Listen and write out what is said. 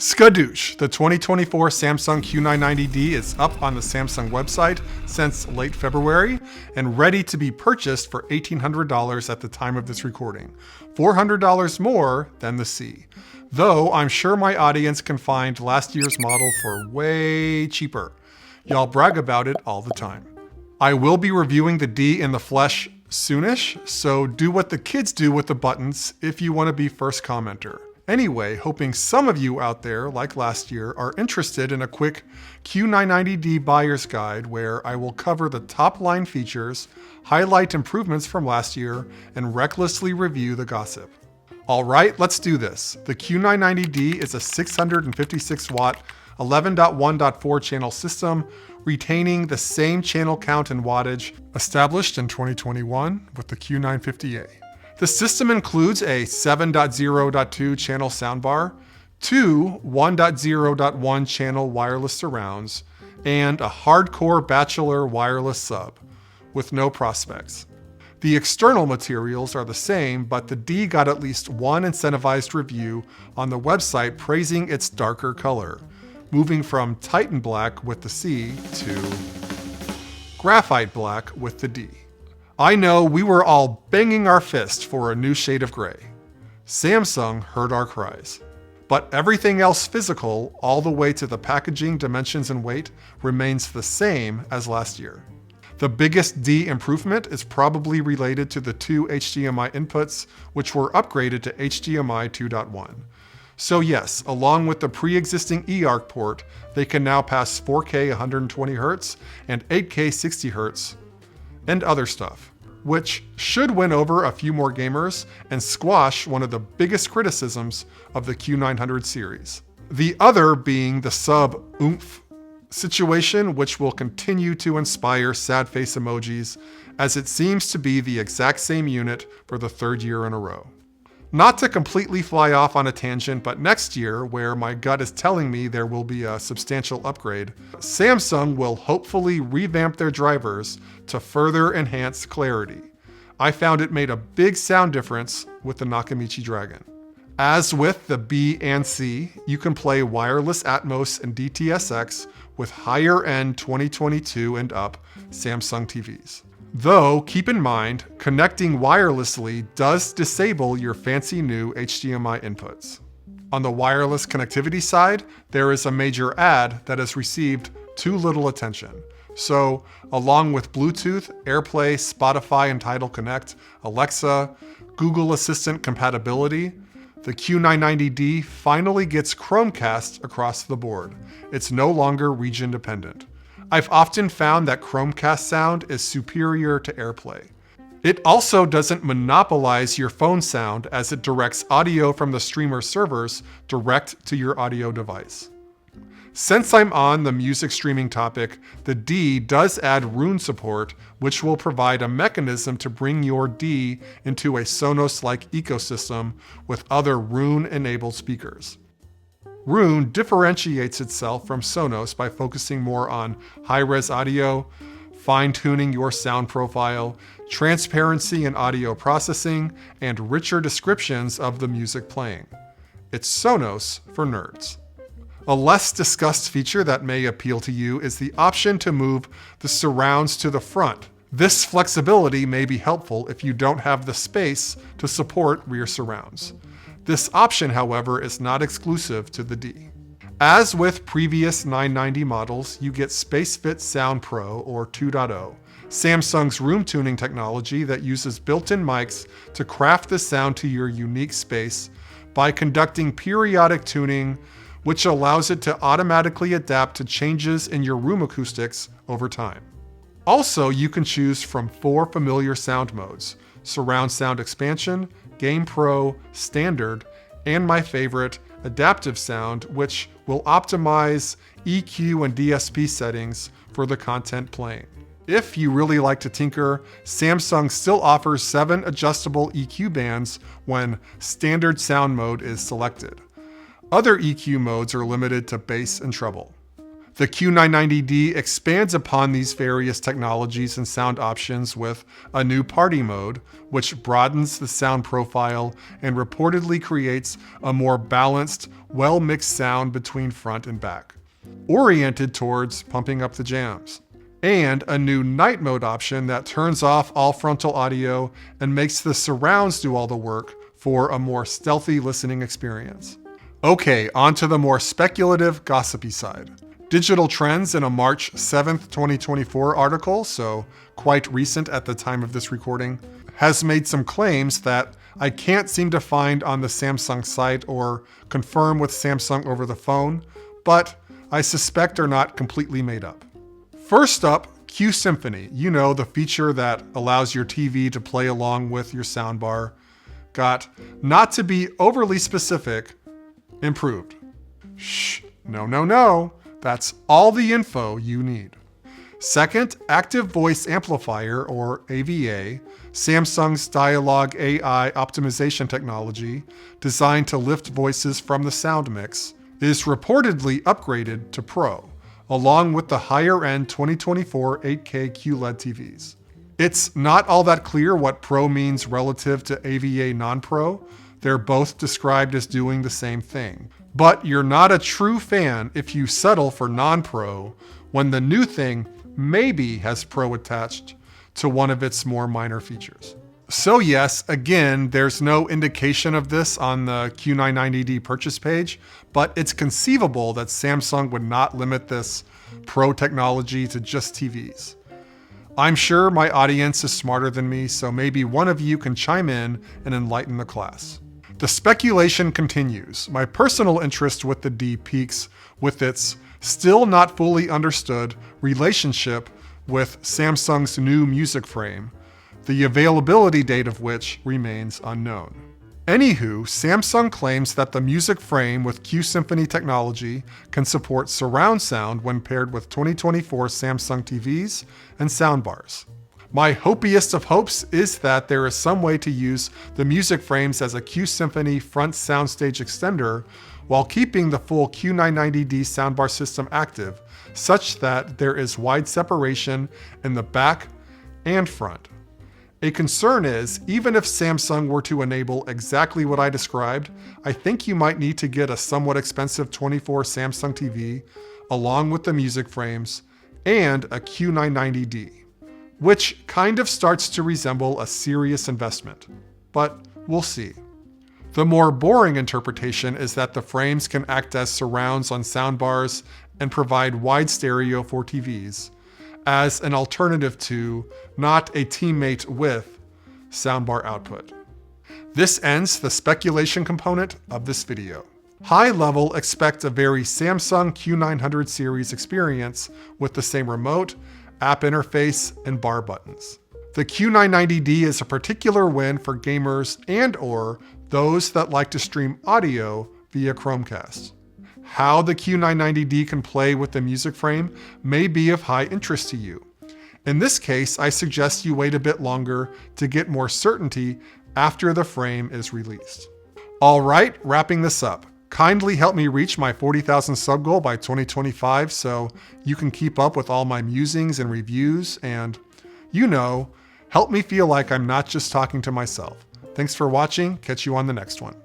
Skadoosh, the 2024 Samsung Q990D is up on the Samsung website since late February and ready to be purchased for $1,800 at the time of this recording, $400 more than the C. Though I'm sure my audience can find last year's model for way cheaper. Y'all brag about it all the time. I will be reviewing the D in the flesh soonish, so do what the kids do with the buttons if you want to be first commenter. Anyway, hoping some of you out there, like last year, are interested in a quick Q990D buyer's guide where I will cover the top line features, highlight improvements from last year, and recklessly review the gossip. All right, let's do this. The Q990D is a 656 watt 11.1.4 channel system, retaining the same channel count and wattage established in 2021 with the Q950A. The system includes a 7.0.2 channel soundbar, two 1.0.1 channel wireless surrounds, and a hardcore bachelor wireless sub, with no prospects. The external materials are the same, but the D got at least one incentivized review on the website praising its darker color, moving from Titan black with the C to graphite black with the D. I know we were all banging our fist for a new shade of gray. Samsung heard our cries. But everything else physical, all the way to the packaging, dimensions, and weight, remains the same as last year. The biggest D improvement is probably related to the two HDMI inputs, which were upgraded to HDMI 2.1. So yes, along with the pre-existing eARC port, they can now pass 4K 120Hz and 8K 60Hz, and other stuff, which should win over a few more gamers and squash one of the biggest criticisms of the Q900 series. The other being the sub-oomph situation, which will continue to inspire sad face emojis, as it seems to be the exact same unit for the third year in a row. Not to completely fly off on a tangent, but next year, where my gut is telling me there will be a substantial upgrade, Samsung will hopefully revamp their drivers to further enhance clarity. I found it made a big sound difference with the Nakamichi Dragon. As with the B and C, you can play wireless Atmos and DTS:X with higher end 2022 and up Samsung TVs. Though, keep in mind, connecting wirelessly does disable your fancy new HDMI inputs. On the wireless connectivity side, there is a major ad that has received too little attention. So, along with Bluetooth, AirPlay, Spotify and Tidal Connect, Alexa, Google Assistant compatibility, the Q990D finally gets Chromecast across the board. It's no longer region dependent. I've often found that Chromecast sound is superior to AirPlay. It also doesn't monopolize your phone sound as it directs audio from the streamer servers direct to your audio device. Since I'm on the music streaming topic, the D does add Roon support, which will provide a mechanism to bring your D into a Sonos-like ecosystem with other Roon-enabled speakers. Roon differentiates itself from Sonos by focusing more on high-res audio, fine-tuning your sound profile, transparency in audio processing, and richer descriptions of the music playing. It's Sonos for nerds. A less discussed feature that may appeal to you is the option to move the surrounds to the front. This flexibility may be helpful if you don't have the space to support rear surrounds. This option, however, is not exclusive to the D. As with previous 990 models, you get SpaceFit Sound Pro or 2.0, Samsung's room tuning technology that uses built-in mics to craft the sound to your unique space by conducting periodic tuning, which allows it to automatically adapt to changes in your room acoustics over time. Also, you can choose from 4 familiar sound modes: Surround Sound Expansion, Game Pro, Standard, and my favorite, Adaptive Sound, which will optimize EQ and DSP settings for the content playing. If you really like to tinker, Samsung still offers 7 adjustable EQ bands when Standard Sound Mode is selected. Other EQ modes are limited to bass and treble. The Q990D expands upon these various technologies and sound options with a new party mode, which broadens the sound profile and reportedly creates a more balanced, well-mixed sound between front and back, oriented towards pumping up the jams. And a new night mode option that turns off all frontal audio and makes the surrounds do all the work for a more stealthy listening experience. Okay, on to the more speculative, gossipy side. Digital Trends in a March 7th, 2024 article, so quite recent at the time of this recording, has made some claims that I can't seem to find on the Samsung site or confirm with Samsung over the phone, but I suspect are not completely made up. First up, Q Symphony, the feature that allows your TV to play along with your soundbar, got, not to be overly specific, improved. Shh, no. That's all the info you need. Second, Active Voice Amplifier, or AVA, Samsung's dialogue AI optimization technology, designed to lift voices from the sound mix, is reportedly upgraded to Pro, along with the higher-end 2024 8K QLED TVs. It's not all that clear what Pro means relative to AVA non-Pro. They're both described as doing the same thing. But you're not a true fan if you settle for non-Pro when the new thing maybe has Pro attached to one of its more minor features. So yes, again, there's no indication of this on the Q990D purchase page, but it's conceivable that Samsung would not limit this Pro technology to just TVs. I'm sure my audience is smarter than me, so maybe one of you can chime in and enlighten the class. The speculation continues. My personal interest with the D peaks with its still not fully understood relationship with Samsung's new music frame, the availability date of which remains unknown. Anywho, Samsung claims that the music frame with Q Symphony technology can support surround sound when paired with 2024 Samsung TVs and soundbars. My hopiest of hopes is that there is some way to use the music frames as a Q Symphony front soundstage extender while keeping the full Q990D soundbar system active, such that there is wide separation in the back and front. A concern is, even if Samsung were to enable exactly what I described, I think you might need to get a somewhat expensive 24 Samsung TV along with the music frames and a Q990D. Which kind of starts to resemble a serious investment, but we'll see. The more boring interpretation is that the frames can act as surrounds on soundbars and provide wide stereo for TVs, as an alternative to, not a teammate with, soundbar output. This ends the speculation component of this video. High level, expect a very Samsung Q900 series experience with the same remote, app interface, and bar buttons. The Q990D is a particular win for gamers and/or those that like to stream audio via Chromecast. How the Q990D can play with the music frame may be of high interest to you. In this case, I suggest you wait a bit longer to get more certainty after the frame is released. All right, wrapping this up. Kindly help me reach my 40,000 sub goal by 2025 so you can keep up with all my musings and reviews and, help me feel like I'm not just talking to myself. Thanks for watching. Catch you on the next one.